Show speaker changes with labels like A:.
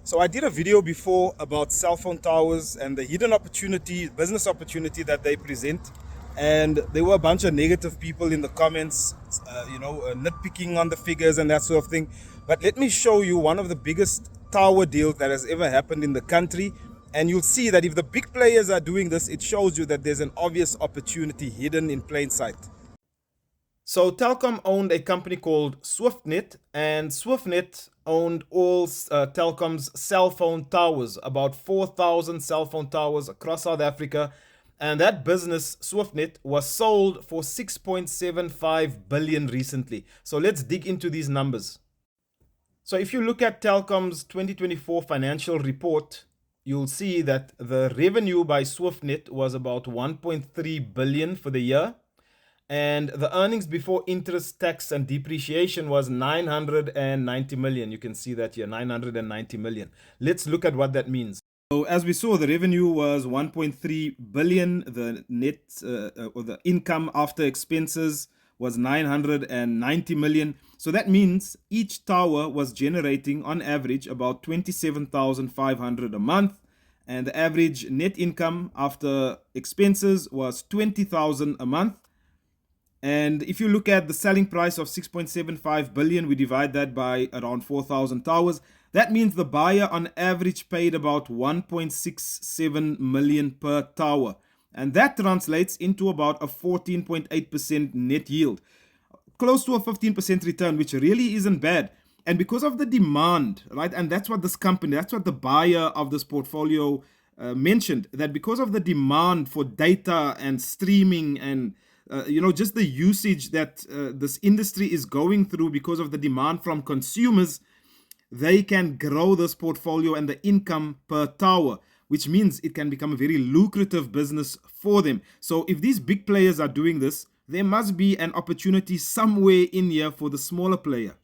A: So I did a video before about cell phone towers and the hidden opportunity, business opportunity that they present. And there were a bunch of negative people in the comments, nitpicking on the figures and that sort of thing. But let me show you one of the biggest tower deals that has ever happened in the country. And you'll see that if the big players are doing this, it shows you that there's an obvious opportunity hidden in plain sight. So Telkom owned a company called SwiftNet, and SwiftNet owned all Telkom's cell phone towers, about 4,000 cell phone towers across South Africa. And that business, SwiftNet, was sold for 6.75 billion recently. So let's dig into these numbers. So if you look at Telkom's 2024 financial report, you'll see that the revenue by SwiftNet was about 1.3 billion for the year. And the earnings before interest, tax, and depreciation was 990 million. You can see that here, 990 million. Let's look at what that means. So as we saw, the revenue was 1.3 billion. The net or the income after expenses was 990 million. So that means each tower was generating on average about 27,500 a month. And the average net income after expenses was 20,000 a month. And if you look at the selling price of 6.75 billion, we divide that by around 4,000 towers. That means the buyer on average paid about 1.67 million per tower. And that translates into about a 14.8% net yield, close to a 15% return, which really isn't bad. And because of the demand, right? And that's what this company, that's what the buyer of this portfolio mentioned, that because of the demand for data and streaming and just the usage that this industry is going through because of the demand from consumers, they can grow this portfolio and the income per tower, which means it can become a very lucrative business for them. So if these big players are doing this, there must be an opportunity somewhere in here for the smaller player.